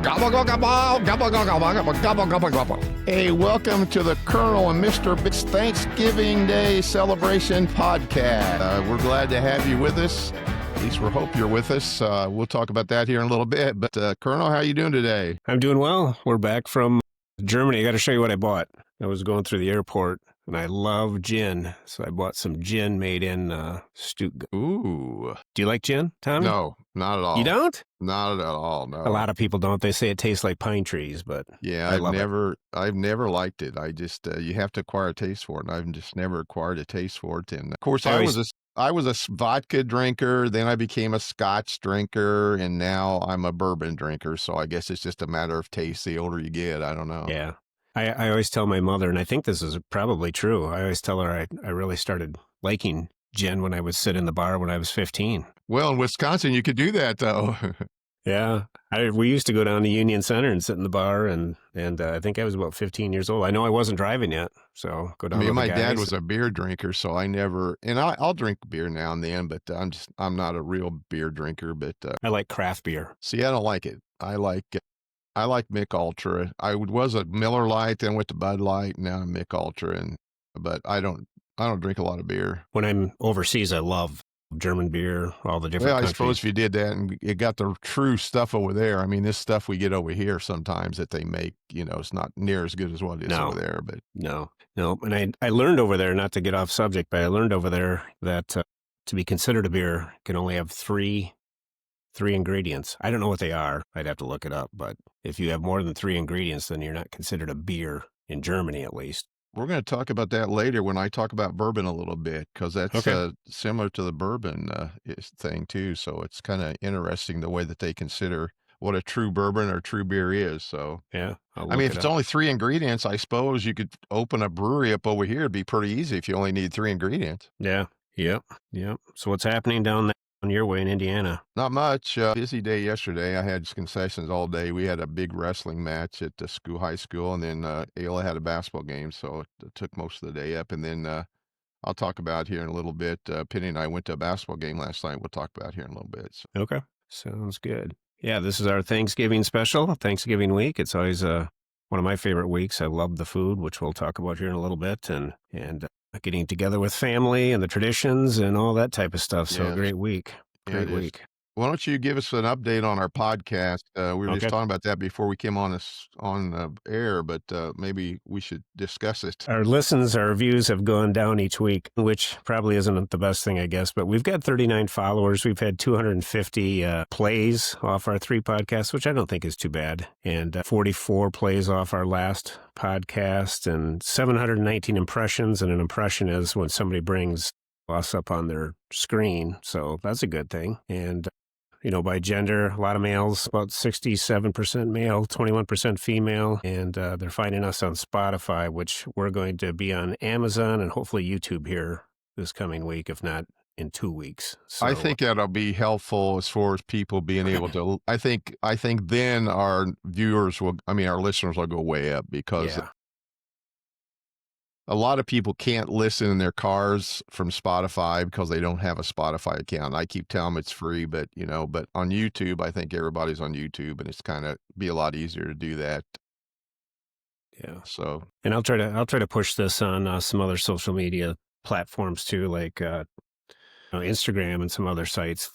Gobble, gobble, gobble, gobble, gobble, gobble, gobble, gobble, gobble. Hey, welcome to the Colonel and Mr. Bigg's Thanksgiving Day Celebration Podcast. We're glad to have you with us. At least we hope you're with us. We'll talk about that here in a little bit. But Colonel, how are you doing today? I'm doing well. We're back from Germany. I got to show you what I bought. I was going through the airport, and I love gin. So I bought some gin made in Stuttgart. Ooh. Do you like gin, Tommy? No, not at all. You don't? Not at all, no. A lot of people don't. They say it tastes like pine trees, but Yeah, I've never liked it. I just, you have to acquire a taste for it. And I've just never acquired a taste for it. And of course, I was a vodka drinker, then I became a scotch drinker, and now I'm a bourbon drinker. So I guess it's just a matter of taste. The older you get, I don't know. Yeah. I always tell my mother, and I think this is probably true, I always tell her I really started liking gin when I would sit in the bar when I was 15. Well, in Wisconsin, you could do that, though. Yeah. We used to go down to Union Center and sit in the bar, and I think I was about 15 years old. I know I wasn't driving yet, so go down to the my guys. dad was a beer drinker, so I never, and I'll drink beer now and then, but I'm not a real beer drinker, but I like craft beer. See, I don't like it. I like Mick Ultra. I was a Miller Lite, then went to Bud Light, and now I'm Mick Ultra, but I don't drink a lot of beer. When I'm overseas, I love German beer, all the different countries. I suppose if you did that and you got the true stuff over there, I mean, this stuff we get over here sometimes that they make, it's not near as good as what it is over there. But No. And I learned over there, not to get off subject, but I learned over there that to be considered a beer, it can only have three ingredients. I don't know what they are. I'd have to look it up. But if you have more than 3 ingredients, then you're not considered a beer in Germany, at least. We're going to talk about that later when I talk about bourbon a little bit, because that's similar to the bourbon thing too. So it's kind of interesting the way that they consider what a true bourbon or true beer is. So yeah, I mean, if it's only 3 ingredients, I suppose you could open a brewery up over here. It'd be pretty easy if you only need 3 ingredients. Yeah. Yep. So what's happening down there on your way in Indiana? Not much. Busy day yesterday. I had concessions all day. We had a big wrestling match at the high school, and then Ayla had a basketball game, so it took most of the day up. And then I'll talk about here in a little bit. Penny and I went to a basketball game last night. We'll talk about here in a little bit. So. Okay. Sounds good. Yeah, this is our Thanksgiving special, Thanksgiving week. It's always one of my favorite weeks. I love the food, which we'll talk about here in a little bit, and getting together with family and the traditions and all that type of stuff. So a great week. Great week. Why don't you give us an update on our podcast? We were just talking about that before we came on air, but maybe we should discuss it. Our views have gone down each week, which probably isn't the best thing, I guess. But we've got 39 followers. We've had 250 plays off our 3 podcasts, which I don't think is too bad. And 44 plays off our last podcast, and 719 impressions. And an impression is when somebody brings us up on their screen. So that's a good thing. And by gender, a lot of males, about 67% male, 21% female, and they're finding us on Spotify, which we're going to be on Amazon and hopefully YouTube here this coming week, if not in 2 weeks. So, I think that'll be helpful as far as people being able to. I think then our listeners will go way up, because a lot of people can't listen in their cars from Spotify because they don't have a Spotify account. I keep telling them it's free, but on YouTube, I think everybody's on YouTube, and it's kind of be a lot easier to do that. Yeah. So, and I'll try to push this on some other social media platforms too, like Instagram and some other sites.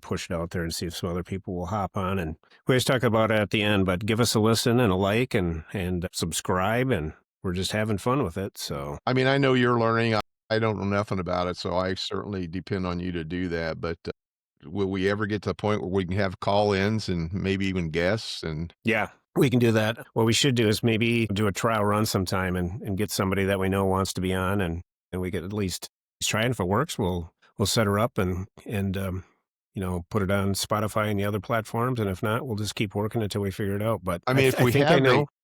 Push it out there and see if some other people will hop on. And we always talk about it at the end, but give us a listen and a like and subscribe, and we're just having fun with it. So, I mean, I know you're learning. I don't know nothing about it, so I certainly depend on you to do that. But will we ever get to the point where we can have call-ins and maybe even guests? And yeah, we can do that. What we should do is maybe do a trial run sometime and get somebody that we know wants to be on, and we could at least try it. If it works, we'll set her up and put it on Spotify and the other platforms. And if not, we'll just keep working until we figure it out. But I mean,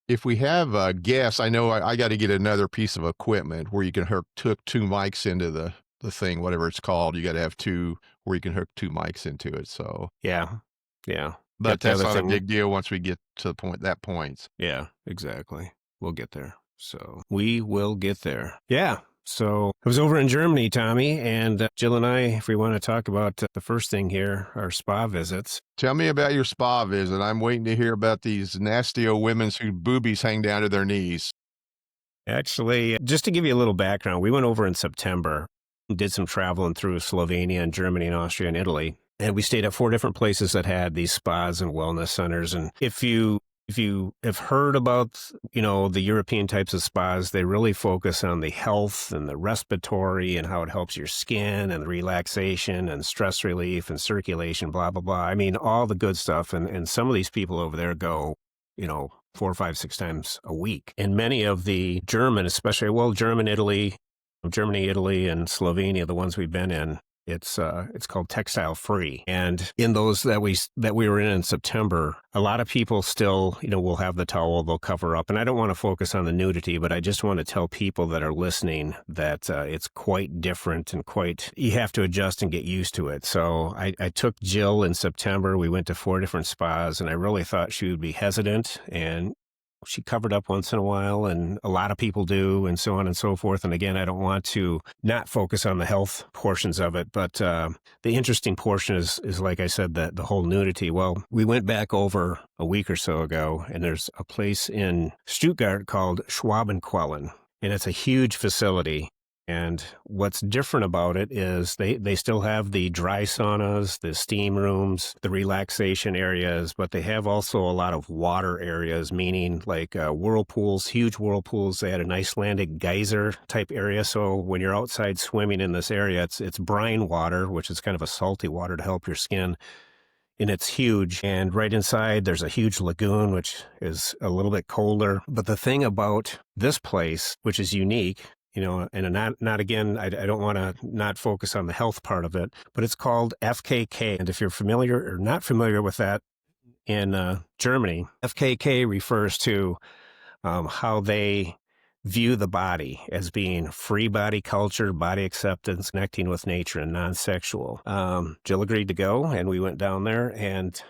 if we have guests, I know I got to get another piece of equipment where you can hook 2 mics into the thing, whatever it's called. You got to have 2 where you can hook 2 mics into it. So yeah. But that's not a big deal once we get to that point. Yeah, exactly. We'll get there. So we will get there. Yeah. So I was over in Germany, Tommy, and Jill and I, if we want to talk about the first thing here, our spa visits. Tell me about your spa visit. I'm waiting to hear about these nasty old women whose boobies hang down to their knees. Actually, just to give you a little background, we went over in September, did some traveling through Slovenia and Germany and Austria and Italy. And we stayed at 4 different places that had these spas and wellness centers. And if you have heard about, the European types of spas, they really focus on the health and the respiratory and how it helps your skin and the relaxation and stress relief and circulation, blah, blah, blah. I mean, all the good stuff. And some of these people over there go, 4, 5, 6 times a week. And many of the German, especially, Germany, Italy, and Slovenia, the ones we've been in, it's called textile free. And in those that we were in September, a lot of people still, will have the towel, they'll cover up. And I don't want to focus on the nudity, but I just want to tell people that are listening that it's quite different and you have to adjust and get used to it. So I took Jill in September. We went to 4 different spas, and I really thought she would be hesitant, and she covered up once in a while, and a lot of people do, and so on and so forth. And again, I don't want to not focus on the health portions of it, but the interesting portion is like I said, the whole nudity. Well, we went back over a week or so ago, and there's a place in Stuttgart called Schwabenquellen, and it's a huge facility. And what's different about it is they still have the dry saunas, the steam rooms, the relaxation areas, but they have also a lot of water areas, meaning like whirlpools, huge whirlpools. They had an Icelandic geyser type area. So when you're outside swimming in this area, it's brine water, which is kind of a salty water to help your skin. And it's huge. And right inside, there's a huge lagoon, which is a little bit colder. But the thing about this place, which is unique, and not again, I don't want to not focus on the health part of it, but it's called FKK. And if you're familiar or not familiar with that in Germany, FKK refers to how they view the body as being free body culture, body acceptance, connecting with nature, and non-sexual. Jill agreed to go, and we went down there and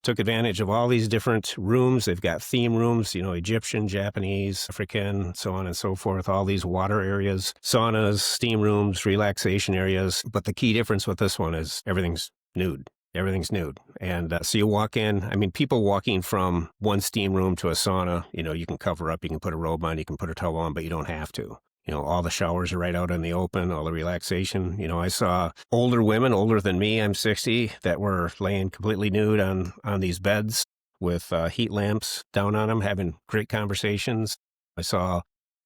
took advantage of all these different rooms. They've got theme rooms, Egyptian, Japanese, African, so on and so forth, all these water areas, saunas, steam rooms, relaxation areas. But the key difference with this one is everything's nude. Everything's nude. And so you walk in, people walking from one steam room to a sauna, you can cover up, you can put a robe on, you can put a towel on, but you don't have to. All the showers are right out in the open, all the relaxation. I saw older women, older than me, I'm 60, that were laying completely nude on these beds with heat lamps down on them, having great conversations. I saw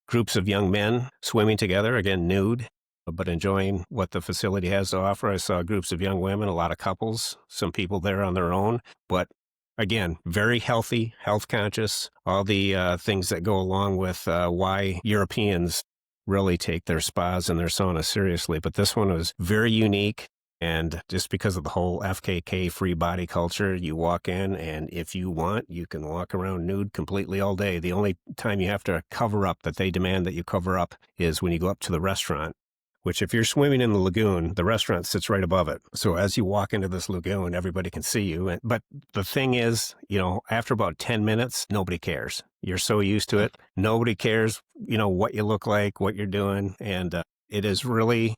groups of young men swimming together, again, nude, but enjoying what the facility has to offer. I saw groups of young women, a lot of couples, some people there on their own, but again, very healthy, health conscious, all the things that go along with why Europeans really take their spas and their saunas seriously. But this one was very unique. And just because of the whole FKK free body culture, you walk in, and if you want, you can walk around nude completely all day. The only time you have to cover up, that they demand that you cover up, is when you go up to the restaurant, which if you're swimming in the lagoon, the restaurant sits right above it. So as you walk into this lagoon, everybody can see you. But the thing is, after about 10 minutes, nobody cares. You're so used to it. Nobody cares, what you look like, what you're doing. And it is really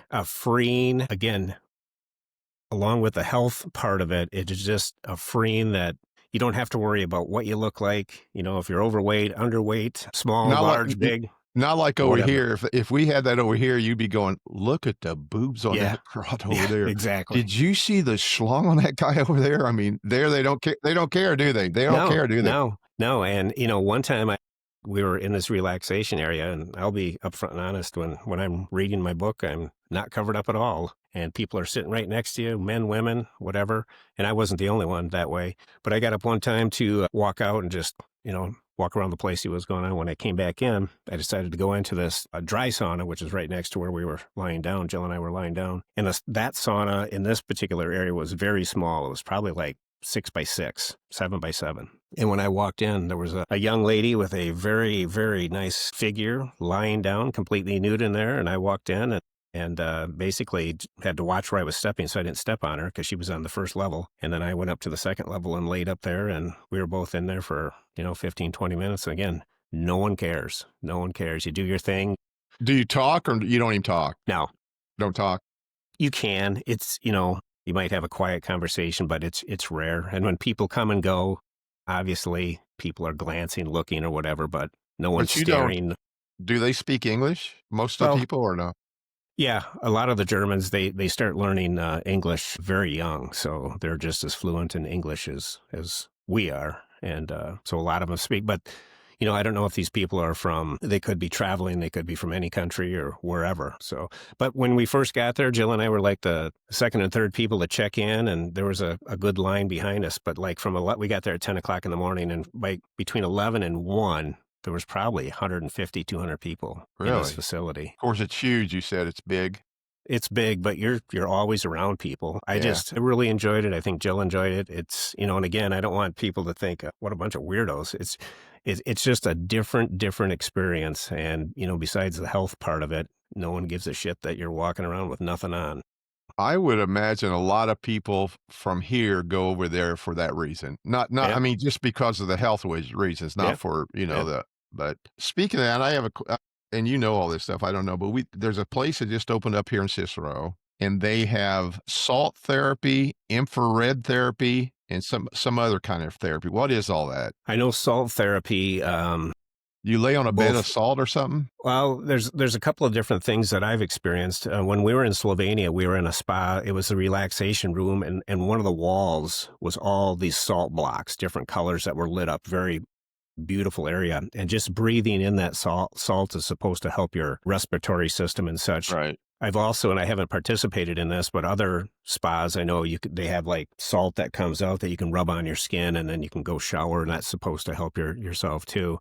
a freeing, again, along with the health part of it, it is just a freeing that you don't have to worry about what you look like. If you're overweight, underweight, small, Not large, like big. not like over Whatever. here. If we had that over here, you'd be going, "Look at the boobs on Yeah. that broad over Yeah, there. exactly. Did you see the schlong on that guy over there?" I mean, there they don't care. They don't care, do they? They don't No, care, do they? no, no. And, one time we were in this relaxation area, and I'll be upfront and honest, when I'm reading my book, I'm not covered up at all. And people are sitting right next to you, men, women, whatever. And I wasn't the only one that way. But I got up one time to walk out and just, walk around the place, see what was going on. When I came back in, I decided to go into this dry sauna, which is right next to where we were lying down. Jill and I were lying down. And that sauna in this particular area was very small. It was probably like 6 by 6, 7 by 7. And when I walked in, there was a young lady with a very, very nice figure lying down, completely nude in there. And I walked in and basically had to watch where I was stepping so I didn't step on her, because she was on the first level. And then I went up to the second level and laid up there, and we were both in there for, 15, 20 minutes. And again, no one cares. No one cares. You do your thing. Do you talk or you don't even talk? Now, Don't talk? you can. It's, you might have a quiet conversation, but it's rare. And when people come and go, obviously people are glancing, looking or whatever, but no one's But you don't staring. do they speak English, most of the Well, people, or no? yeah, a lot of the Germans, they start learning English very young, so they're just as fluent in English as we are, and so a lot of them speak. But I don't know if these people are from. They could be traveling. They could be from any country or wherever. So, but when we first got there, Jill and I were like the second and third people to check in, and there was a good line behind us. But like we got there at 10 o'clock in the morning, and by between 11 and 1. There was probably 150, 200 people in this Really? facility. Of course, it's huge, you said it's big. It's big, but you're always around people. Yeah. I really enjoyed it. I think Jill enjoyed it. It's, and again, I don't want people to think what a bunch of weirdos. It's just a different experience. And, besides the health part of it, no one gives a shit that you're walking around with nothing on. I would imagine a lot of people from here go over there for that reason. Not Yeah. I mean, just because of the health reasons, not Yeah. for, Yeah. but speaking of that, I have and you know all this stuff, I don't know, but there's a place that just opened up here in Cicero, and they have salt therapy, infrared therapy, and some other kind of therapy. What is all that? I know salt therapy, You lay on a bed of both. salt or something? Well, there's a couple of different things that I've experienced. When we were in Slovenia, we were in a spa. It was a relaxation room, and one of the walls was all these salt blocks, different colors that were lit up. Very beautiful area. And just breathing in that salt is supposed to help your respiratory system and such. Right. I've also, and I haven't participated in this, but other spas I know they have like salt that comes out that you can rub on your skin, and then you can go shower, and that's supposed to help yourself too.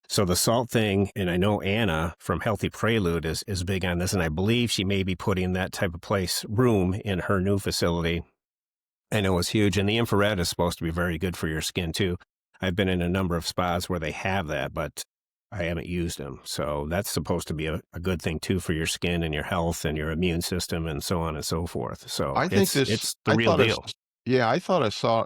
So the salt thing, and I know Anna from Healthy Prelude is big on this, and I believe she may be putting that type of room in her new facility. I know it's huge, and the infrared is supposed to be very good for your skin too. I've been in a number of spas where they have that, but I haven't used them. So that's supposed to be a good thing too for your skin and your health and your immune system and so on and so forth. So I think it's the I real thought it's deal. yeah, I saw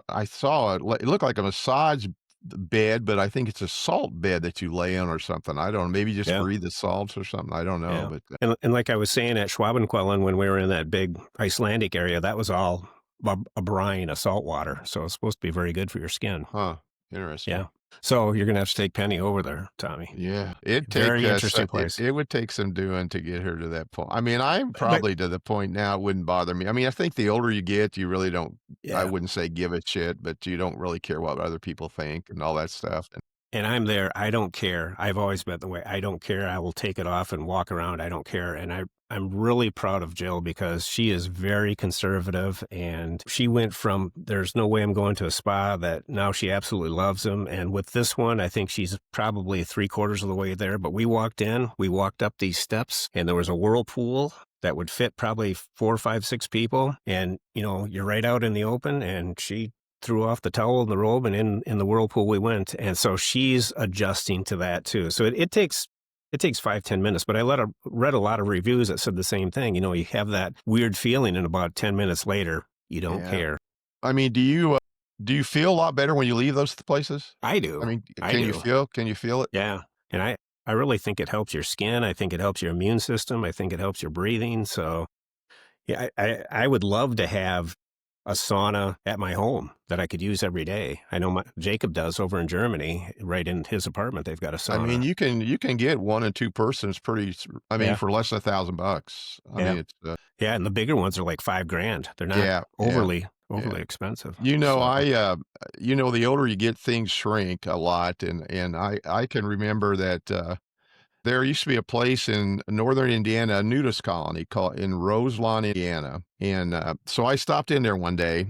it. It looked like a massage bed, but I think it's a salt bed that you lay on or something. I don't know. Maybe just Yeah. breathe the salts or something. I don't know, Yeah. but And like I was saying at Schwabenquellen when we were in that big Icelandic area, that was all a brine of salt water. So it's supposed to be very good for your skin. huh? Interesting. Yeah. So you're going to have to take Penny over there, Tommy. Yeah, it'd take Very us. interesting place. It would take some doing to get her to that point. I mean, I'm But probably to the point now. It wouldn't bother me. I mean, I think the older you get, you really don't. I yeah. wouldn't say give a shit, but you don't really care what other people think and all that stuff. And I'm there. I don't care. I've always been the way. I don't care. I will take it off and walk around. I don't care. And I'm really proud of Jill because she is very conservative, and she went from there's no way I'm going to a spa that now she absolutely loves them. And with this one, I think she's probably 3/4 of the way there. But we walked up these steps, and there was a whirlpool that would fit probably 4, 5, 6 people. And, you're right out in the open, and she threw off the towel and the robe, and in the whirlpool we went. And so she's adjusting to that too. So it takes 5, 10 minutes, but I read a lot of reviews that said the same thing. You have that weird feeling, and about 10 minutes later, you don't Yeah. care. I mean, do you feel a lot better when you leave those places? I I do. mean, I do. can you feel it? Yeah. And I really think it helps your skin. I think it helps your immune system. I think it helps your breathing. So yeah, I would love to have a sauna at my home that I could use every day. I know Jacob does over in Germany, right in his apartment. They've got a I mean, sauna. you can get 1 and 2 persons I mean, Yeah. for less than $1,000. I Yeah. mean, it's, Yeah. And the bigger ones are like 5 grand. They're not yeah, yeah, overly yeah. expensive. You know, So, the older you get, things shrink a lot, and I can remember that, there used to be a place in Northern Indiana, a nudist colony called in Roselawn, Indiana, and, so I stopped in there one day,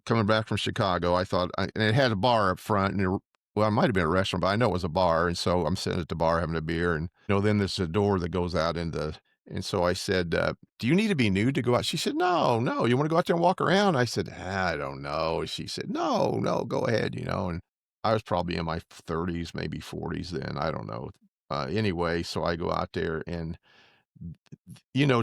coming back from Chicago. And it had a bar up front, and well, it might have been a restaurant, but I know it was a bar, and so I'm sitting at the bar having a beer, and, then there's a door that goes out and so I said, "Do you need to be nude to go out?" She said, "No, no, you wanna go out there and walk around?" I said, "I don't know." She said, "No, no, go ahead," and I was probably in my 30s, maybe 40s then, I don't know. Anyway, so I go out there and,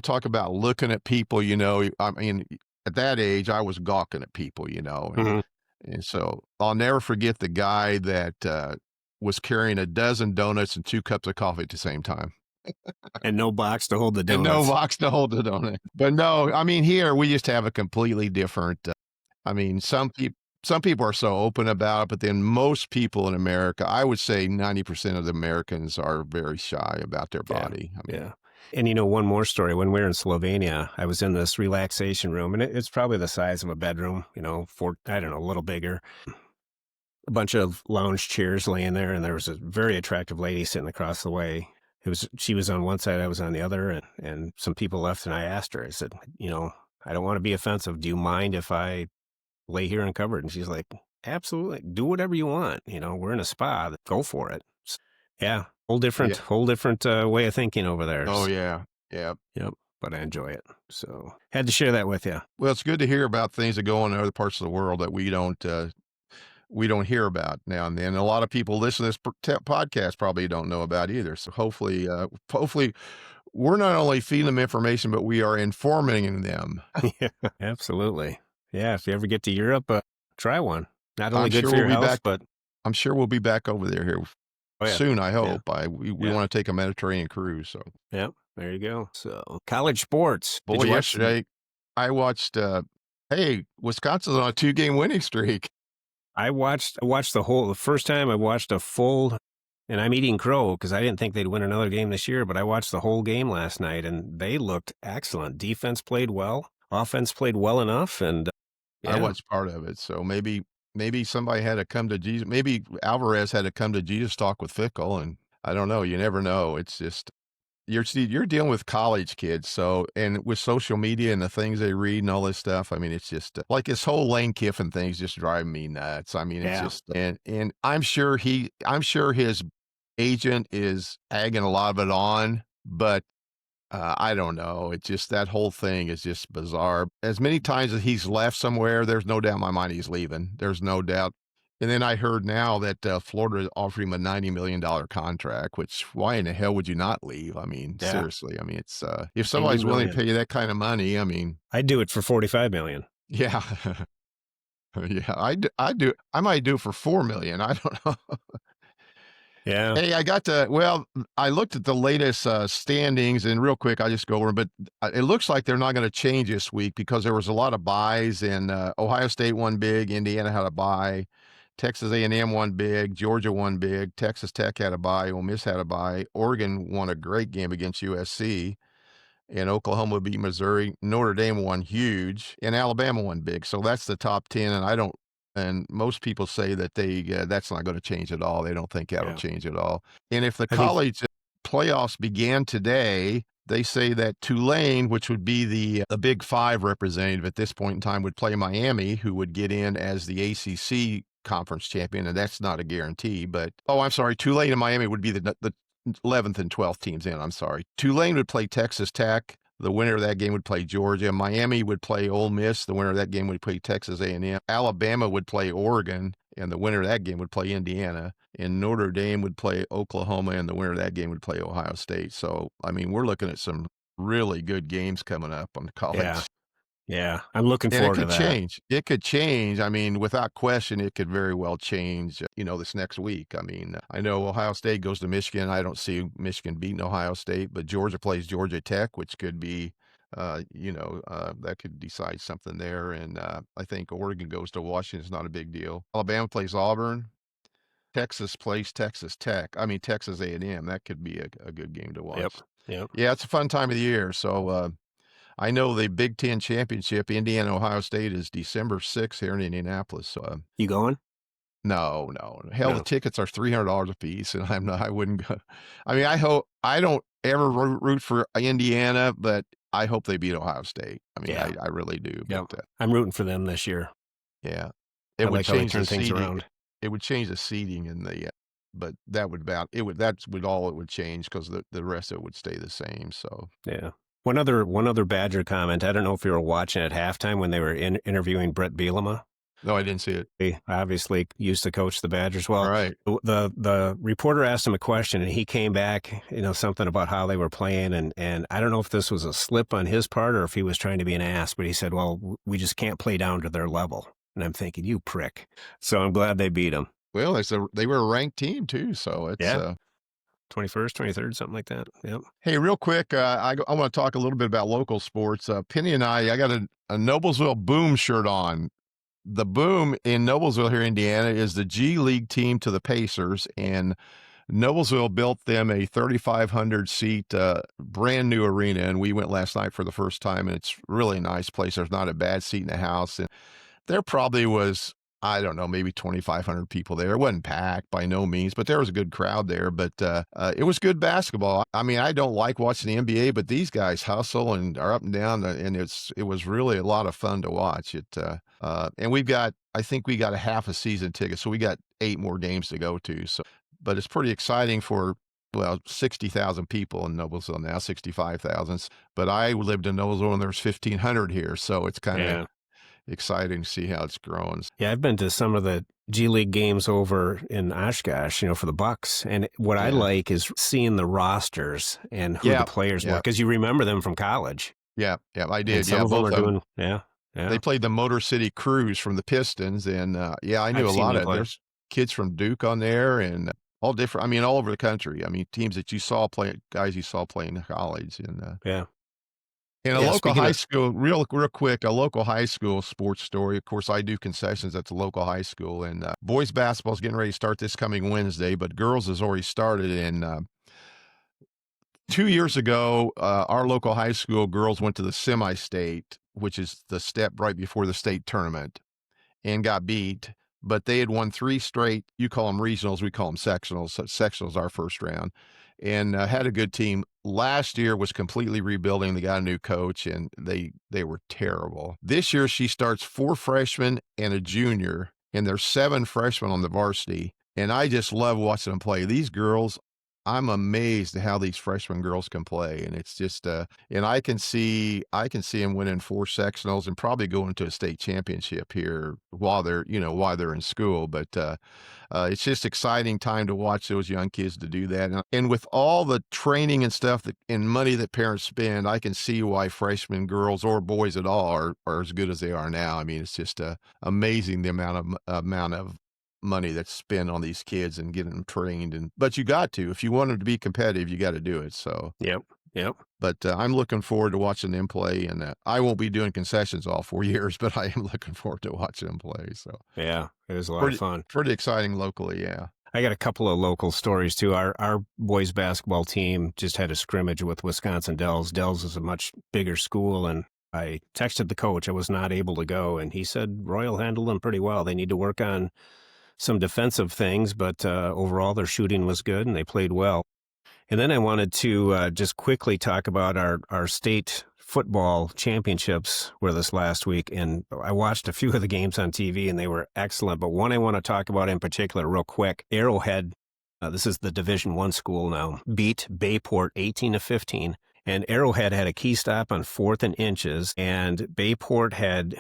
talk about looking at people, I mean, at that age, I was gawking at people, mhm. and so I'll never forget the guy that, was carrying a dozen donuts and 2 cups of coffee at the same time. And no box to hold the and no donuts. box to hold it on it. But no, I mean, here we just have a completely different. I mean, some people are so open about it, but then most people in America, I would say 90% of the Americans are very shy about their Yeah. body. I mean, Yeah. And one more story. When we were in Slovenia, I was in this relaxation room, and it's probably the size of a bedroom, I don't know, a little bigger. A bunch of lounge chairs laying there, and there was a very attractive lady sitting across the way. She was on one side, I was on the other, and some people left, and I asked her, I said, I don't want to be offensive. Do you mind if I lay here uncovered? And she's like, absolutely. Do whatever you want. We're in a spa. Go for it. Yeah. yeah. Whole different way of thinking over there. Oh, yeah. Yeah. Yep. But I enjoy it. So had to share that with you. Well, it's good to hear about things that go on in other parts of the world that we don't hear about now and then. A lot of people listen to this podcast probably don't know about either. So hopefully we're not only feeding them information, but we are informing them. Yeah, absolutely. Yeah. If you ever get to Europe, try one. Not only I'm good sure for we'll your be health, back. but I'm sure we'll be back over there here oh yeah. soon. I Yeah. hope. We Yeah. want to take a Mediterranean cruise. So, Yep. There you go. So college sports. boy, Did you watch? yesterday I watched. Hey, Wisconsin's on a 2-game winning streak. I watched the first time I watched a full, and I'm eating crow because I didn't think they'd win another game this year, but I watched the whole game last night and they looked excellent. Defense played well, offense played well enough, and I yeah, watched part of it. So maybe somebody had to come to Jesus. Maybe Alvarez had to come to Jesus talk with Fickle, and I don't know. You never know. It's just you're dealing with college kids, so and with social media and the things they read and all this stuff. I mean, it's just like this whole Lane Kiffin thing's just driving me nuts. I mean, it's yeah, just and I'm sure his agent is egging a lot of it on, but I don't know. It just that whole thing is just bizarre. As many times as he's left somewhere, there's no doubt in my mind he's leaving. There's no doubt. And then I heard now that Florida is offering him a $90 million contract, which why in the hell would you not leave? I mean, yeah, seriously. I mean, it's if 90 somebody's willing to million. pay you that kind of money, I mean, I'd do it for 45 million. yeah. Yeah, I might do it for 4 million. I don't know. Yeah, Hey, I looked at the latest standings, and real quick, I just go over 'em, but it looks like they're not going to change this week because there was a lot of buys, and Ohio State won big, Indiana had a buy, Texas A&M won big, Georgia won big, Texas Tech had a buy, Ole Miss had a buy, Oregon won a great game against USC, and Oklahoma beat Missouri. Notre Dame won huge, and Alabama won big. So that's the top 10, and I don't. And most people say that that's not going to change at all. They don't think that'll yeah. change at all. And if the I think, college playoffs began today, they say that Tulane, which would be the Big Five representative at this point in time, would play Miami, who would get in as the ACC conference champion, and that's not a guarantee. But I'm sorry, Tulane and Miami would be the 11th and 12th teams in. I'm sorry. Tulane would play Texas Tech. The winner of that game would play Georgia. Miami would play Ole Miss. The winner of that game would play Texas A&M. Alabama would play Oregon, and the winner of that game would play Indiana. And Notre Dame would play Oklahoma, and the winner of that game would play Ohio State. So, I mean, we're looking at some really good games coming up on the yeah, college. yeah. I'm looking And it forward to could that. change. It could change. I mean, without question, it could very well change, this next week. I mean, I know Ohio State goes to Michigan. I don't see Michigan beating Ohio State, but Georgia plays Georgia Tech, which could be, that could decide something there. And I think Oregon goes to Washington. It's not a big deal. Alabama plays Auburn. Texas plays Texas Tech. I mean, Texas A&M. That could be a good game to Yep, watch. yep. Yeah, it's a fun time of the year. So, I know the Big Ten championship, Indiana Ohio State, is December 6th here in Indianapolis. So, You going? no, no, hell, the No. tickets are $300 a piece, and I wouldn't go. I mean, I don't ever root for Indiana, but I hope they beat Ohio State. I mean, Yeah, I really do. But yep. I'm rooting for them this year. yeah, I it would like how they change the turn things seating. around. It would change the seating in but that would about it would that's would all it would change because the rest of it would stay the same. So Yeah. One other Badger comment. I don't know if you were watching at halftime when they were interviewing Brett Bielema. no, I didn't see it. He obviously used to coach the Badgers. All Well, right. the reporter asked him a question, and he came back, something about how they were playing, and I don't know if this was a slip on his part or if he was trying to be an ass, but he said, "Well, we just can't play down to their level." And I'm thinking, you prick. So I'm glad they beat him. Well, they were a ranked team too, so it's Yeah. 21st, 23rd, something like that. Yep. Hey, real quick, I want to talk a little bit about local sports. Penny and I got a Noblesville Boom shirt on. The Boom in Noblesville here, Indiana, is the G League team to the Pacers, and Noblesville built them a 3,500 seat brand new arena, and we went last night for the first time, and it's really a nice place. There's not a bad seat in the house, and there probably was, I don't know, maybe 2,500 people there. It wasn't packed by no means, but there was a good crowd there. But it was good basketball. I mean, I don't like watching the NBA, but these guys hustle and are up and down, and it was really a lot of fun to watch. And I think we got a half a season ticket, so we got 8 more games to go to. So, but it's pretty exciting for, well, 60,000 people in Noblesville now, 65,000. But I lived in Noblesville and there's 1,500 here, so it's kind of Yeah. exciting to see how it's growing. Yeah, I've been to some of the G League games over in Oshkosh, for the Bucks. And what I Yeah. like is seeing the rosters and who Yeah. the players were, Yeah. because you remember them from college. Yeah. Yeah. I And did. some Yeah. of them Both are of them. doing, yeah, They yeah. played the Motor City Cruise from the Pistons. And yeah, I knew I've a seen lot them of, play. there's kids from Duke on there and all different, I mean, all over the country. I mean, teams that you saw play, guys you saw playing in college. And Yeah. in a Yeah. local Speaking high of, school, real quick, a local high school sports story. Of course, I do concessions at the local high school, and boys basketball is getting ready to start this coming Wednesday, but girls has already started. And 2 years ago, our local high school girls went to the semi-state, which is the step right before the state tournament, and got beat. But they had won 3 straight. You call them regionals, we call them sectionals. So sectionals our first round, and had a good team. Last year was completely rebuilding. They got a new coach, and they were terrible. This year she starts 4 freshmen and a junior, and there's 7 freshmen on the varsity. And I just love watching them play. These girls, I'm amazed at how these freshman girls can play, and it's just and I can see them winning 4 sectionals and probably going to a state championship here while they're in school. But it's just exciting time to watch those young kids to do that. And with all the training and stuff and money that parents spend, I can see why freshman girls or boys at all are as good as they are now. I mean, it's just amazing the amount of money that's spent on these kids and getting them trained. But you got to, if you want them to be competitive, you got to do it. So, yep, yep. but I'm looking forward to watching them play, and I won't be doing concessions all 4 years, but I am looking forward to watching them play. So Yeah, it was a lot of pretty, fun. pretty exciting locally. Yeah. I got a couple of local stories too. Our boys basketball team just had a scrimmage with Wisconsin Dells. Dells is a much bigger school, and I texted the coach. I was not able to go, and he said Royal handled them pretty well. They need to work on some defensive things, but overall their shooting was good and they played well. And then I wanted to just quickly talk about our state football championships were this last week, and I watched a few of the games on TV and they were excellent. But one I want to talk about in particular real quick, Arrowhead, this is the Division I school now, beat Bayport 18-15. And Arrowhead had a key stop on 4th and inches, and Bayport had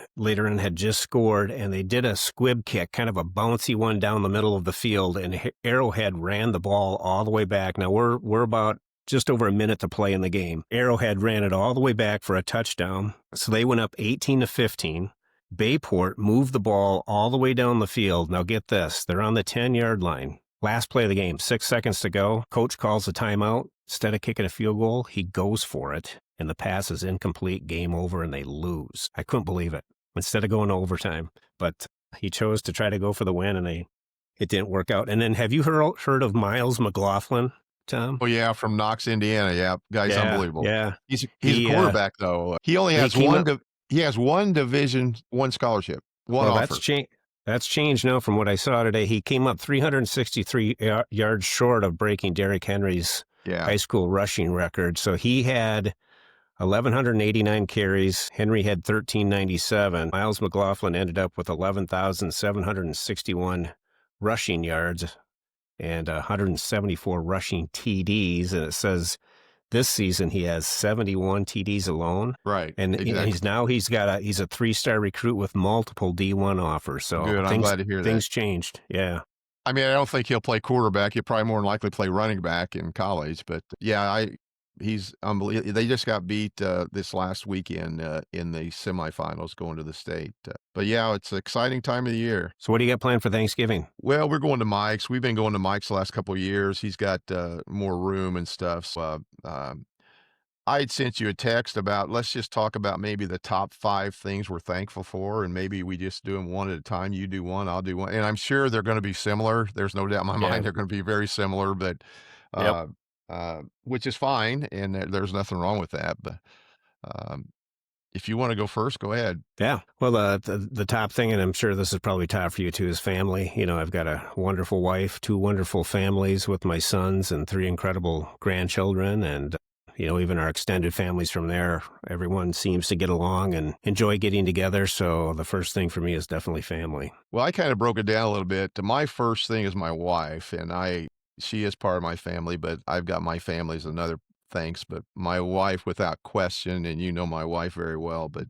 just scored, and they did a squib kick, kind of a bouncy one down the middle of the field, and Arrowhead ran the ball all the way back. Now we're about just over a minute to play in the game. Arrowhead ran it all the way back for a touchdown, so they went up 18-15. Bayport moved the ball all the way down the field. Now get this, they're on the 10-yard line. Last play of the game, 6 seconds to go. Coach calls a timeout. Instead of kicking a field goal, he goes for it, and the pass is incomplete, game over, and they lose. I couldn't believe it. Instead of going to overtime, but he chose to try to go for the win, and it didn't work out. And then have you heard of Miles McLaughlin, Tom? Oh yeah, from Knox, Indiana. Yeah, guy's unbelievable. Yeah. He's a quarterback though. He only has he has one Division I scholarship, one offer. That's changed now from what I saw today. He came up 363 yards short of breaking Derrick Henry's high school rushing record. So he had 1,189 carries. Henry had 1,397. Miles McLaughlin ended up with 11,761 rushing yards and 174 rushing TDs. And it says this season he has 71 TDs alone. Right. And exactly. he's a 3-star recruit with multiple D1 offers. So good. I'm glad to hear that. Things changed. Yeah. I mean, I don't think he'll play quarterback. He'll probably more than likely play running back in college. But yeah, He's unbelievable. They just got beat, this last weekend, in the semifinals going to the state, but yeah, it's an exciting time of the year. So what do you got planned for Thanksgiving? Well, we're going to Mike's. We've been going to Mike's the last couple of years. He's got, more room and stuff, so, I had sent you a text about let's just talk about maybe the top 5 things we're thankful for, and maybe we just do them one at a time. You do one, I'll do one, and I'm sure they're gonna be similar. There's no doubt in my Yeah. mind they're gonna be very similar, but, Yep. uh, which is fine, and there's nothing wrong with that, but, um, if you wanna go first, go ahead. Yeah. Well, the top thing, and I'm sure this is probably top for you too, is family. You know, I've got a wonderful wife, two wonderful families with my sons, and three incredible grandchildren. And, even our extended families from there, everyone seems to get along and enjoy getting together. So the first thing for me is definitely family. Well, I kinda broke it down a little bit. My first thing is my wife, and she is part of my family, but I've got my family as another thanks, but my wife, without question, and you know my wife very well, but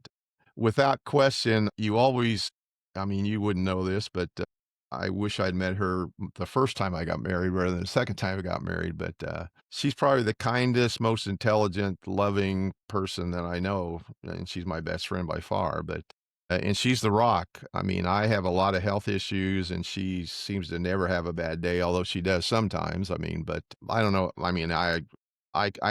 without question, you always I mean, you wouldn't know this, but, I wish I'd met her the first time I got married rather than the second time I got married, but, she's probably the kindest, most intelligent, loving person that I know, and she's my best friend by far, but and she's the rock. I mean, I have a lot of health issues, and she seems to never have a bad day, although she does sometimes. I mean, but I don't know. I mean, I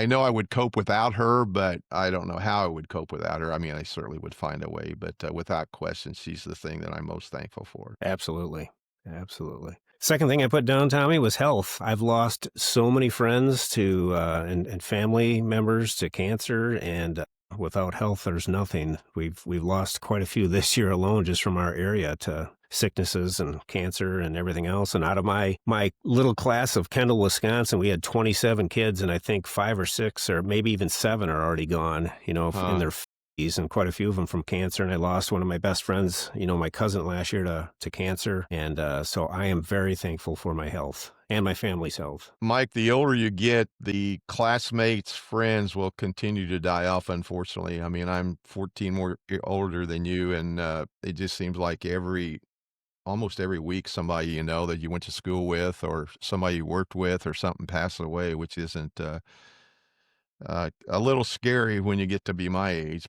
know I would cope without her, but I don't know how I would cope without her. I mean, I certainly would find a way, but without question, she's the thing that I'm most thankful for. Absolutely. Absolutely. Second thing I put down, Tommy, was health. I've lost so many friends to and family members to cancer, and without health, there's nothing. We've lost quite a few this year alone, just from our area to sicknesses and cancer and everything else. And out of my little class of Kendall, Wisconsin, we had 27 kids, and I think 5 or 6 or maybe even 7 are already gone. In Uh, their and quite a few of them from cancer. And I lost one of my best friends, my cousin last year to cancer. And so I am very thankful for my health and my family's health. Mike, the older you get, the classmates, friends will continue to die off, unfortunately. I mean, I'm 14 more older than you, and it just seems like almost every week somebody you know that you went to school with or somebody you worked with or something passes away, which isn't a little scary when you get to be my age.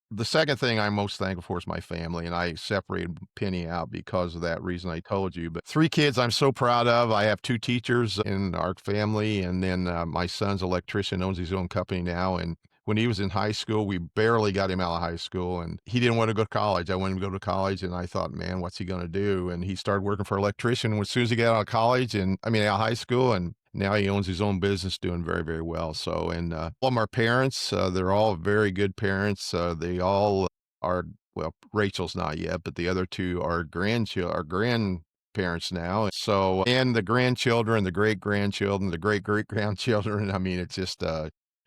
The second thing I'm most thankful for is my family, and I separated Penny out because of that reason I told you. But 3 kids I'm so proud of. I have 2 teachers in our family, and then, my son's an electrician, owns his own company now, and when he was in high school, we barely got him out of high school, and he didn't wanna go to college. I wanted him to go to college, and I thought, "Man, what's he gonna do?" And he started working for an electrician as soon as he got out of college out of high school, and now he owns his own business doing very, very well. So, and, all of our parents, they're all very good parents. They all are well, Rachel's not yet, but the other 2 are are grandparents now. So and the grandchildren, the great-grandchildren, the great-great-grandchildren, I mean, it just,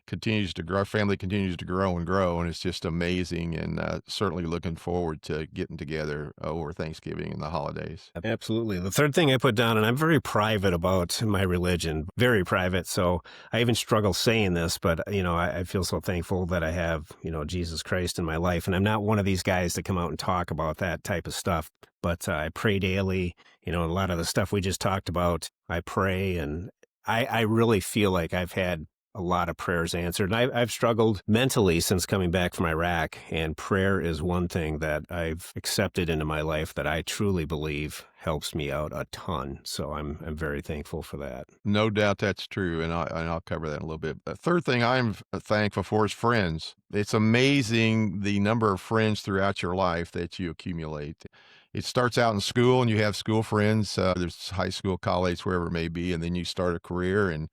continues to grow. Our family continues to grow and grow, and it's just amazing, and, certainly looking forward to getting together over Thanksgiving and the holidays. Absolutely. The third thing I put down, and I'm very private about my religion, very private. So I even struggle saying this, but I feel so thankful that I have, Jesus Christ in my life. And I'm not one of these guys that come out and talk about that type of stuff, but I pray daily. A lot of the stuff we just talked about, I pray, and I really feel like I've had a lot of prayers answered. And I've struggled mentally since coming back from Iraq, and prayer is one thing that I've accepted into my life that I truly believe helps me out a ton. So I'm very thankful for that. No doubt that's true, and I'll cover that in a little bit. The third thing I'm thankful for is friends. It's amazing the number of friends throughout your life that you accumulate. It starts out in school, and you have school friends. There's high school, college, wherever it may be, and then you start a career, and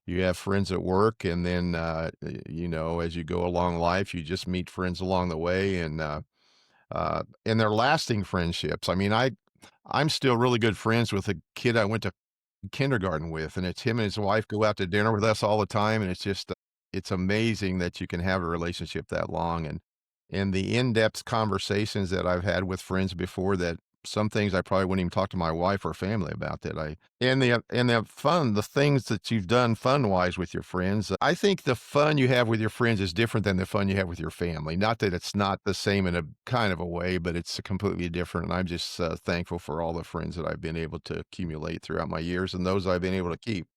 you have friends at work, and then as you go along life, you just meet friends along the way, and they're lasting friendships. I mean, I'm still really good friends with a kid I went to kindergarten with, and it's him and his wife go out to dinner with us all the time, and it's just it's amazing that you can have a relationship that long, and the in-depth conversations that I've had with friends before that some things I probably wouldn't even talk to my wife or family about that I and the fun, the things that you've done fun-wise with your friends. I think the fun you have with your friends is different than the fun you have with your family. Not that it's not the same in a kind of a way, but it's completely different, and I'm just, thankful for all the friends that I've been able to accumulate throughout my years and those I've been able to keep.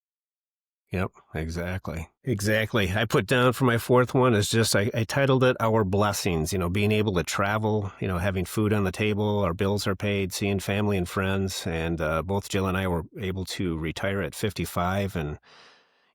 Yep, exactly. Exactly. I put down for my fourth one is just I titled it Our Blessings, being able to travel, having food on the table, our bills are paid, seeing family and friends. And both Jill and I were able to retire at 55. And,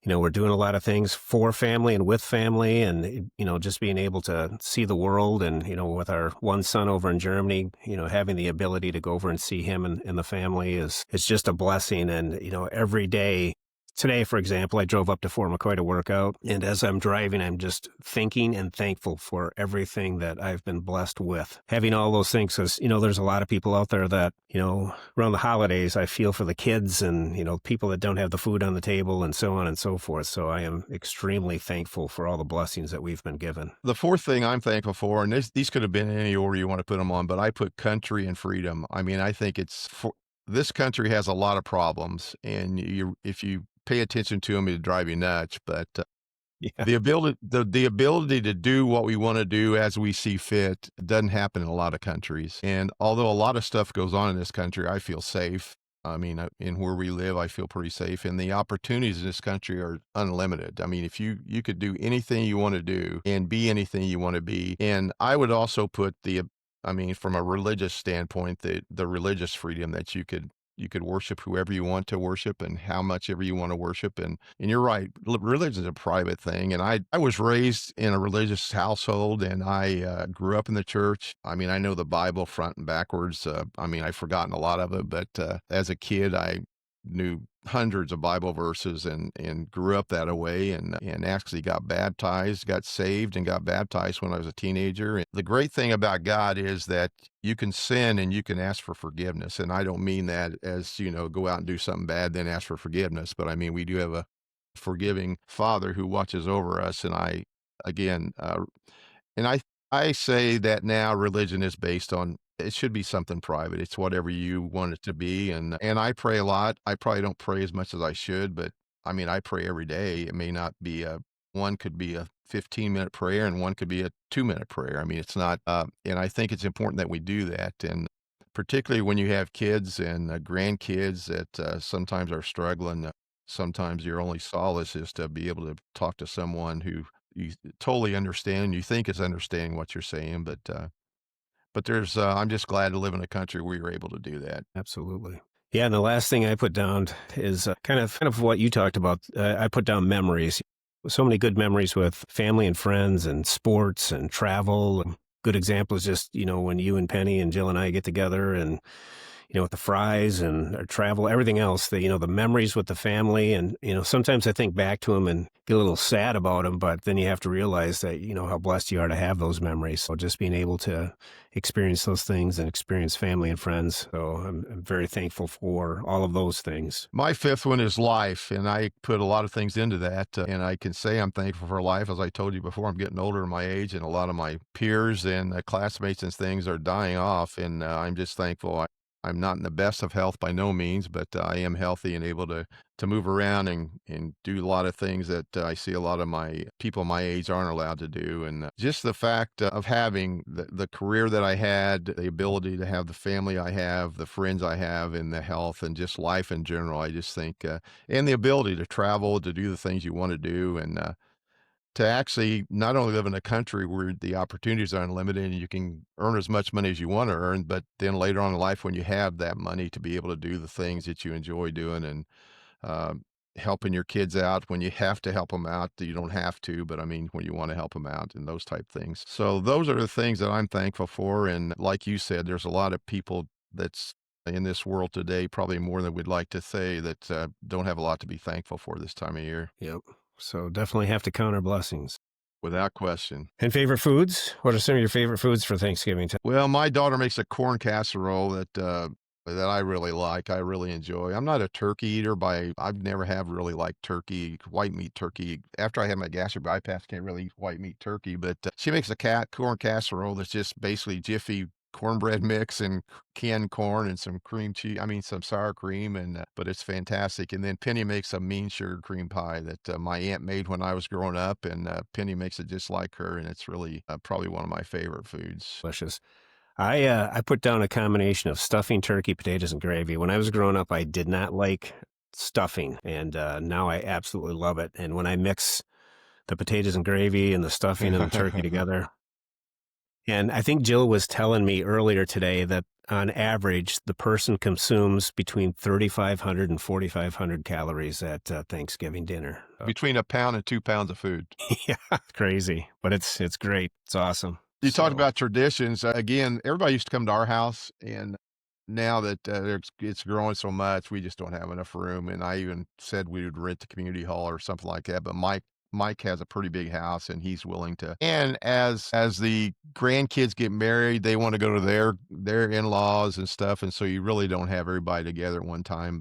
we're doing a lot of things for family and with family and, just being able to see the world. And, with our one son over in Germany, having the ability to go over and see him and the family is just a blessing. And, every day, today, for example, I drove up to Fort McCoy to work out, and as I'm driving, I'm just thinking and thankful for everything that I've been blessed with. Having all those things, because, there's a lot of people out there that, around the holidays, I feel for the kids and, people that don't have the food on the table and so on and so forth. So I am extremely thankful for all the blessings that we've been given. The fourth thing I'm thankful for, and these could have been any order you want to put them on, but I put country and freedom. I mean, I think this country has a lot of problems, and if you pay attention to them, it'd drive you nuts. But Yeah. the ability to do what we want to do as we see fit doesn't happen in a lot of countries. And although a lot of stuff goes on in this country, I feel safe. I mean, in where we live, I feel pretty safe, and the opportunities in this country are unlimited. I mean, if you could do anything you want to do and be anything you want to be, and I would also put I mean, from a religious standpoint, the religious freedom that you could worship whoever you want to worship and how much ever you want to worship. And you're right, religion is a private thing. And I was raised in a religious household, and I grew up in the church. I mean, I know the Bible front and backwards. I mean, I've forgotten a lot of it, but as a kid, I knew hundreds of Bible verses and grew up that way and actually got saved and got baptized when I was a teenager. And the great thing about God is that you can sin and you can ask for forgiveness. And I don't mean that as, go out and do something bad, then ask for forgiveness. But I mean, we do have a forgiving Father who watches over us. And again, and I say that now religion is based on it should be something private. It's whatever you want it to be, and I pray a lot. I probably don't pray as much as I should, but I mean, I pray every day. It may not be one could be a 15-minute prayer and one could be a 2-minute prayer. I mean, it's not, and I think it's important that we do that. And particularly when you have kids and grandkids that sometimes are struggling, sometimes your only solace is to be able to talk to someone who you totally understand, you think is understanding what you're saying, but I'm just glad to live in a country where you're able to do that. Absolutely. Yeah, and the last thing I put down is kind of what you talked about. I put down memories. So many good memories with family and friends and sports and travel. Good example is just, when you and Penny and Jill and I get together and, with the fries and our travel, everything else, the memories with the family. And, sometimes I think back to them and get a little sad about them, but then you have to realize that, how blessed you are to have those memories. So just being able to experience those things and experience family and friends. So I'm very thankful for all of those things. My fifth one is life, and I put a lot of things into that, and I can say I'm thankful for life. As I told you before, I'm getting older in my age, and a lot of my peers and classmates and things are dying off, and I'm just thankful. I'm not in the best of health by no means, but I am healthy and able to move around and do a lot of things that I see a lot of my people my age aren't allowed to do. And just the fact of having the career that I had, the ability to have the family I have, the friends I have, and the health and just life in general, I just think, and the ability to travel, to do the things you want to do, and to actually not only live in a country where the opportunities are unlimited and you can earn as much money as you want to earn, but then later on in life when you have that money to be able to do the things that you enjoy doing and um, helping your kids out when you have to help them out. You don't have to, but I mean, when you want to help them out and those type things. So those are the things that I'm thankful for. And like you said, there's a lot of people that's in this world today, probably more than we'd like to say, that don't have a lot to be thankful for this time of year. Yep. So definitely have to count our blessings. Without question. And favorite foods? What are some of your favorite foods for Thanksgiving time? Well, my daughter makes a corn casserole that I really like. I really enjoy. I'm not a turkey eater I've never have really liked turkey, white meat turkey. After I had my gastric bypass, can't really eat white meat turkey, but she makes a corn casserole that's just basically Jiffy cornbread mix and canned corn and some cream cheese. I mean, some sour cream, and but it's fantastic. And then Penny makes a mean sugar cream pie that my aunt made when I was growing up, and Penny makes it just like her, and it's really probably one of my favorite foods. Delicious. I put down a combination of stuffing turkey, potatoes, and gravy. When I was growing up, I did not like stuffing, and now I absolutely love it. And when I mix the potatoes and gravy and the stuffing and the turkey together, and I think Jill was telling me earlier today that on average, the person consumes between 3,500 and 4,500 calories at Thanksgiving dinner. Between a pound and 2 pounds of food. Yeah, crazy, but it's great. It's awesome. You talked So about traditions. Again, everybody used to come to our house, and now that it's growing so much, we just don't have enough room. And I even said we would rent the community hall or something like that. But Mike has a pretty big house, and he's willing to. And as the grandkids get married, they want to go to their in laws and stuff, and so you really don't have everybody together at one time.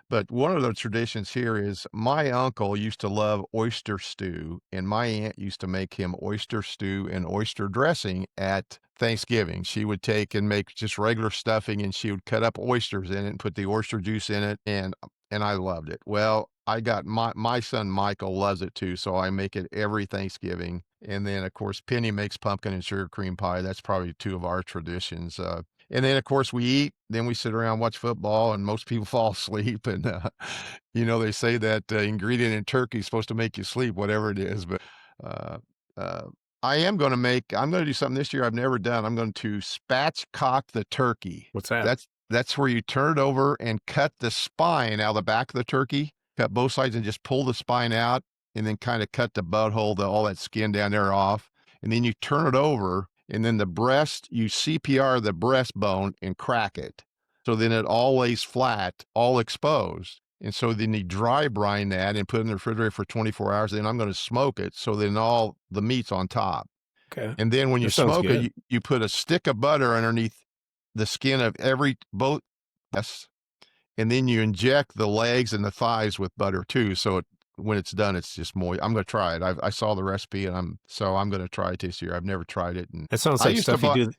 But one of the traditions here is my uncle used to love oyster stew, and my aunt used to make him oyster stew and oyster dressing at Thanksgiving. She would take and make just regular stuffing, and she would cut up oysters in it and put the oyster juice in it, and I loved it. Well, I got my son Michael loves it too, so I make it every Thanksgiving. And then, of course, Penny makes pumpkin and sugar cream pie. That's probably two of our traditions. And then, of course, we eat. Then we sit around, watch football, and most people fall asleep. And they say that ingredient in turkey is supposed to make you sleep, whatever it is. But uh, uh, I'm going to do something this year I've never done. I'm going to spatchcock the turkey. what's that? That's where you turn it over and cut the spine out of the back of the turkey, cut both sides and just pull the spine out, and then kind of cut the butthole, all that skin down there off. And then you turn it over, and then the breast, you CPR the breastbone and crack it. So then it all lays flat, all exposed. And so then you dry brine that and put it in the refrigerator for 24 hours. Then I'm going to smoke it. So then all the meat's on top. Okay, And then when you that sounds smoke it, good. you put a stick of butter underneath the skin of both breasts, and then you inject the legs and the thighs with butter too. So when it's done, it's just moist. I'm going to try it. I saw the recipe, and I'm going to try it this year. I've never tried it, and That sounds I like used to stuff you buy. do.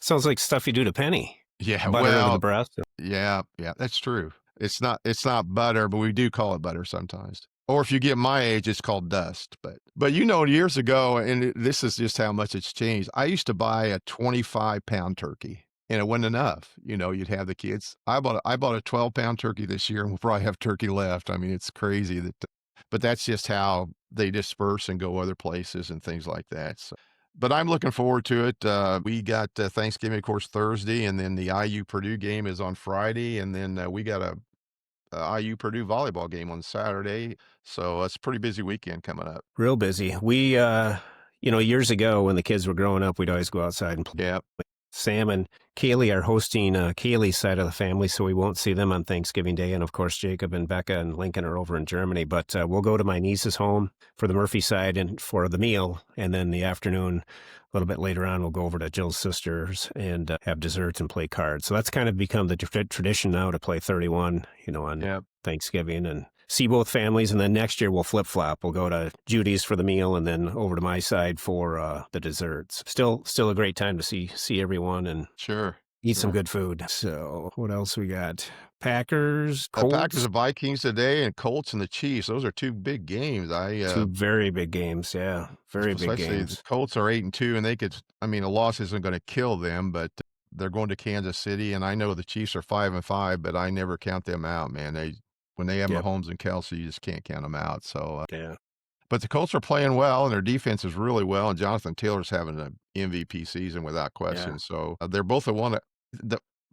Sounds like stuff you do to Penny. Yeah, Butter over the well, breast. yeah, that's true. It's not butter, but we do call it butter sometimes. Or if you get my age, it's called dust. But years ago, and this is just how much it's changed. I used to buy a 25-pound turkey, and it wasn't enough. You'd have the kids. I bought a 12-pound turkey this year, and we'll probably have turkey left. I mean, it's crazy but that's just how they disperse and go other places and things like that. So, but I'm looking forward to it. We got Thanksgiving, of course, Thursday, and then the IU Purdue game is on Friday, and then we got a IU Purdue volleyball game on Saturday. So it's a pretty busy weekend coming up. Real busy. We, years ago when the kids were growing up, we'd always go outside and play. Yeah, Sam and Kaylee are hosting Kaylee's side of the family, so we won't see them on Thanksgiving Day. And of course, Jacob and Becca and Lincoln are over in Germany. But we'll go to my niece's home for the Murphy side and for the meal. And then the afternoon, a little bit later on, we'll go over to Jill's sisters and have desserts and play cards. So that's kind of become the tradition now to play 31, on yeah, Thanksgiving and see both families. And then next year we'll flip flop. We'll go to Judy's for the meal and then over to my side for the desserts. Still a great time to see everyone and sure, eat some sure. good food. So what else we got? Packers, The Packers Colts, and Vikings today, and Colts and the Chiefs. Those are two big games. two very big games. Yeah, very big Especially the games. Colts are 8-2, and they could. I mean, a loss isn't going to kill them, but they're going to Kansas City, and I know the Chiefs are 5-5, but I never count them out, man. When they have Yep. Mahomes and Kelsey, you just can't count them out. So, Yeah. but the Colts are playing well, and their defense is really well, and Jonathan Taylor's having an MVP season without Yeah. question. So they're both the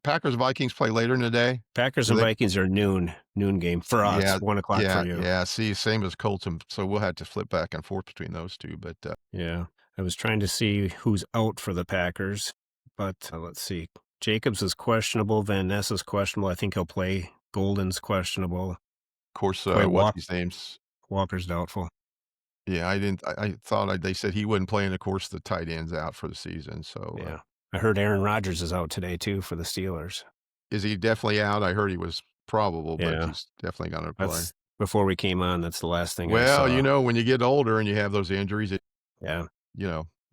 Packers Vikings play later in the day. Packers Do and they? Vikings are noon game for us, Yeah, 1 o'clock for yeah, you. yeah. See, same as Colts, and so we'll have to flip back and forth between those two. But Yeah. I was trying to see who's out for the Packers, but let's see. Jacobs is questionable. Van Ness is questionable. I think he'll play. Golden's questionable. of course, Quay what's his name's. Walker's doubtful. Yeah, I didn't. I thought they said he wouldn't play, and of course the tight end's out for the season. So Yeah. I heard Aaron Rodgers is out today too for the Steelers. is he definitely out? I heard he was probable, but Yeah. he's definitely going to play. That's before we came on. That's the last thing I Well, saw. when you get older and you have those injuries, Yeah.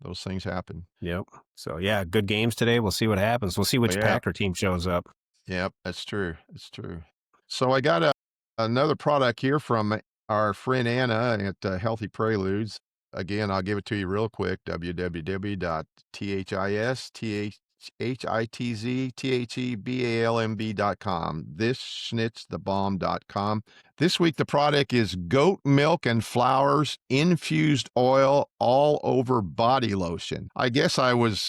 those things happen. Yep. So yeah, good games today. We'll see what happens. We'll see But which yeah, Packer team shows up. yep, that's true. That's true. So I got another product here from our friend Anna at Healthy Preludes. Again, I'll give it to you real quick. www.thisthe HITZTHEBALMB.com. Thisschnitzthebomb.com. This week, the product is goat milk and flowers infused oil all over body lotion. I guess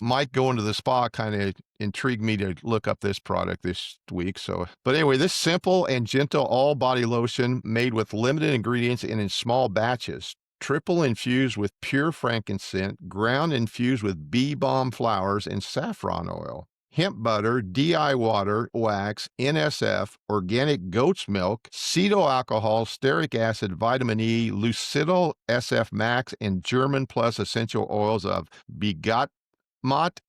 Mike going to the spa kind of intrigued me to look up this product this week. But anyway, this simple and gentle all body lotion made with limited ingredients and in small batches. Triple infused with pure frankincense, ground infused with bee balm flowers and saffron oil. Hemp butter, DI water, wax, NSF, organic goat's milk, cetyl alcohol, stearic acid, vitamin E, lucidol SF Max, and German Plus essential oils of Bigg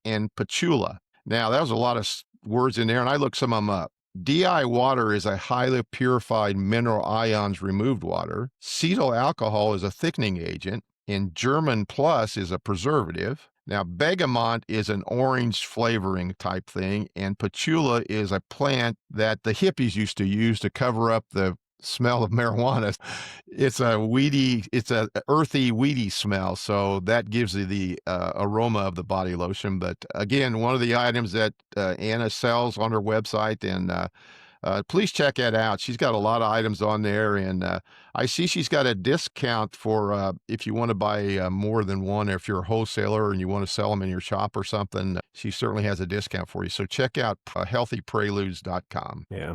and patchouli. Now, that was a lot of words in there, and I looked some of them up. DI water is a highly purified mineral ions removed water. Cetyl alcohol is a thickening agent, and German Plus is a preservative. Now, bergamot is an orange flavoring type thing, and patchouli is a plant that the hippies used to use to cover up the smell of marijuana. It's a earthy, weedy smell, so that gives you the aroma of the body lotion. But again, one of the items that Anna sells on her website, and please check that out. She's got a lot of items on there, and I see she's got a discount for if you want to buy more than one, or if you're a wholesaler and you want to sell them in your shop or something. She certainly has a discount for you. So check out healthypreludes.com. Yeah.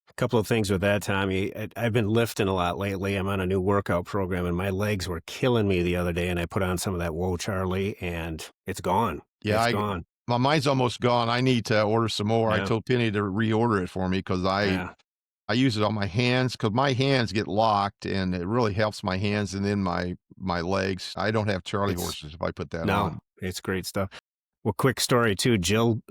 A couple of things with that, Tommy. I've been lifting a lot lately. I'm on a new workout program, and my legs were killing me the other day, and I put on some of that Whoa Charlie, and it's gone. Yeah, it's gone. Mine's almost gone. I need to order some more. Yeah. I told Penny to reorder it for me because Yeah. I use it on my hands because my hands get locked, and it really helps my hands and then my legs. I don't have Charlie horses if I put that on. No, it's great stuff. Well, quick story too. Jill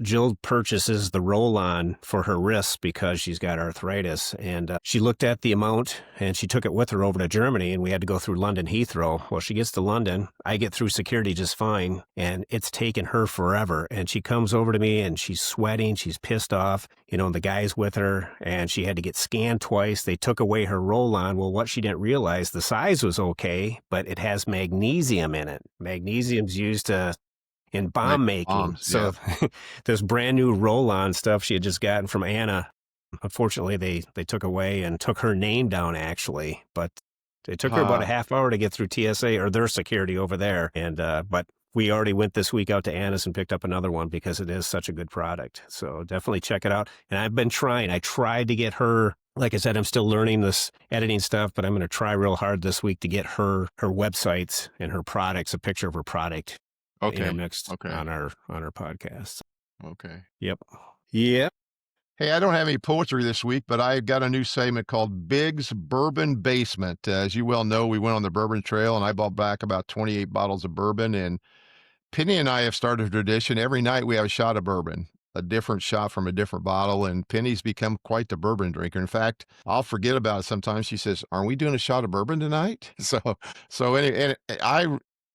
purchases the roll-on for her wrists because she's got arthritis, and she looked at the amount and she took it with her over to Germany, and we had to go through London Heathrow. Well, she gets to London, I get through security just fine, and it's taken her forever. And she comes over to me and she's sweating, she's pissed off, and the guy's with her, and she had to get scanned twice. They took away her roll-on. Well, what she didn't realize, the size was okay, but it has magnesium in it. Magnesium's used in bomb making. Bombs, so this brand new roll-on stuff she had just gotten from Anna, unfortunately they took away and took her name down actually, but it took her about a half hour to get through TSA or their security over there. And but we already went this week out to Anna's and picked up another one because it is such a good product. So definitely check it out. And I've been trying. I tried to get her, like I said, I'm still learning this editing stuff, but I'm going to try real hard this week to get her websites and her products, a picture of her product intermixed on our podcast. Okay. Yep. Hey, I don't have any poetry this week, but I got a new segment called Bigg's Bourbon Basement. As you well know, we went on the bourbon trail, and I bought back about 28 bottles of bourbon. And Penny and I have started a tradition. Every night we have a shot of bourbon, a different shot from a different bottle. And Penny's become quite the bourbon drinker. In fact, I'll forget about it sometimes. She says, "Aren't we doing a shot of bourbon tonight?"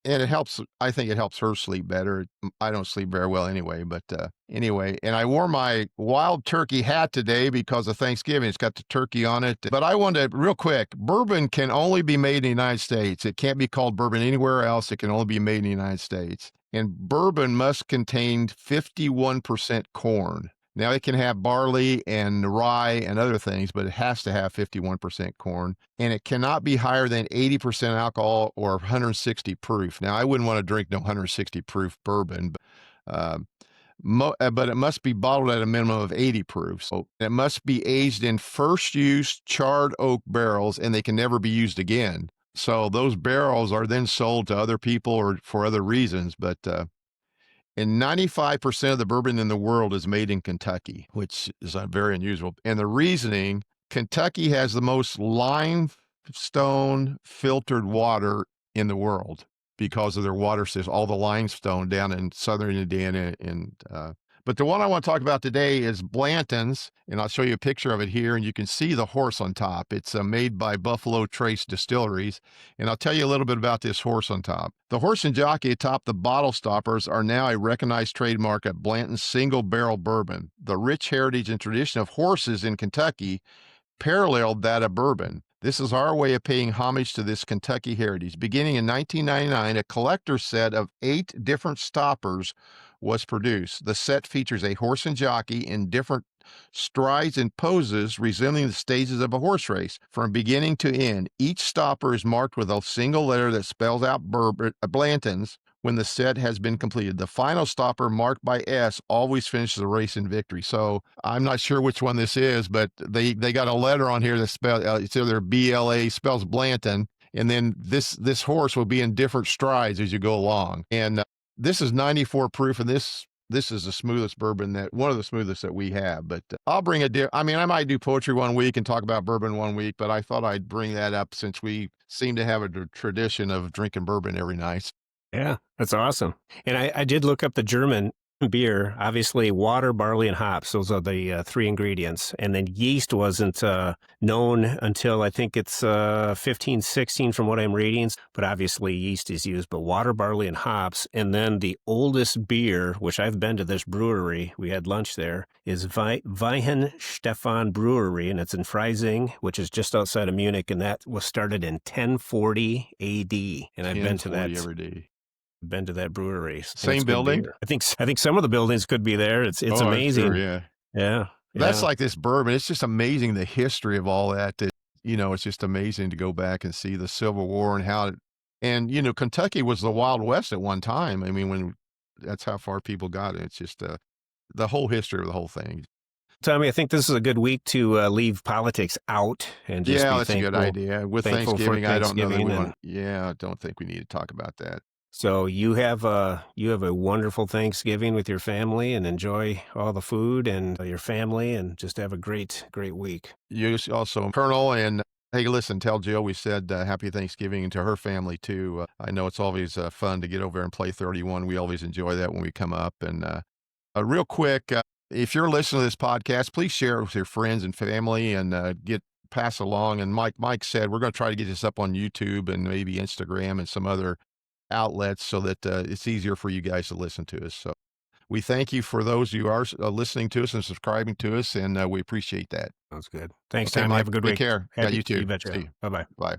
And it helps. I think it helps her sleep better. I don't sleep very well anyway, but anyway. And I wore my wild turkey hat today because of Thanksgiving. It's got the turkey on it. But I wanted real quick, bourbon can only be made in the United States. It can't be called bourbon anywhere else. It can only be made in the United States. And bourbon must contain 51% corn. Now, it can have barley and rye and other things, but it has to have 51% corn. And it cannot be higher than 80% alcohol or 160 proof. Now, I wouldn't want to drink no 160 proof bourbon, but it must be bottled at a minimum of 80 proof. So it must be aged in first use charred oak barrels, and they can never be used again. So those barrels are then sold to other people or for other reasons, but and 95% of the bourbon in the world is made in Kentucky, which is very unusual. And the reasoning, Kentucky has the most limestone filtered water in the world because of their water system, all the limestone down in southern Indiana. But the one I want to talk about today is Blanton's, and I'll show you a picture of it here, and you can see the horse on top. It's made by Buffalo Trace Distilleries, and I'll tell you a little bit about this horse on top. The horse and jockey atop the bottle stoppers are now a recognized trademark of Blanton's single barrel bourbon. The rich heritage and tradition of horses in Kentucky paralleled that of bourbon. This is our way of paying homage to this Kentucky heritage. Beginning in 1999, a collector's set of 8 different stoppers was produced. The set features a horse and jockey in different strides and poses resembling the stages of a horse race. From beginning to end, each stopper is marked with a single letter that spells out Blanton's when the set has been completed. The final stopper, marked by S, always finishes the race in victory. So I'm not sure which one this is, but they got a letter on here that spells it's either BLA spells Blanton, and then this horse will be in different strides as you go along. And this is 94 proof, and this is the smoothest bourbon that one of the smoothest that we have. But I'll bring I mean, I might do poetry one week and talk about bourbon one week, but I thought I'd bring that up since we seem to have a tradition of drinking bourbon every night. Yeah, that's awesome. And I did look up the German beer. Obviously, water, barley, and hops. Those are the three ingredients. And then yeast wasn't known until I think it's 15, 16 from what I'm reading. But obviously, yeast is used. But water, barley, and hops. And then the oldest beer, which I've been to this brewery, we had lunch there, is Weihenstephan Brewery. And it's in Freising, which is just outside of Munich. And that was started in 1040 AD. And I've been to that. Every day. Been to that brewery. Same building? I think some of the buildings could be there. It's amazing. Sure, yeah. Yeah. That's like this bourbon. It's just amazing the history of all that. It's just amazing to go back and see the Civil War and how Kentucky was the Wild West at one time. I mean, that's how far people got it. It's just the whole history of the whole thing. Tommy, I think this is a good week to leave politics out and just be that's thankful. A good idea. With Thanksgiving, I don't know that I don't think we need to talk about that. So you have a wonderful Thanksgiving with your family and enjoy all the food and your family and just have a great week. You also, Colonel, and hey, listen, tell Jill we said happy Thanksgiving and to her family too. I know it's always fun to get over and play 31. We always enjoy that when we come up. And real quick, if you're listening to this podcast, please share it with your friends and family and pass along. And Mike said we're going to try to get this up on YouTube and maybe Instagram and some other outlets so that it's easier for you guys to listen to us. So we thank you for those who are listening to us and subscribing to us, and we appreciate that. Sounds good. Thanks, Okay, Tom. Mike, Have a good take week. care. Happy, You too. You betcha. Bye-bye. Bye.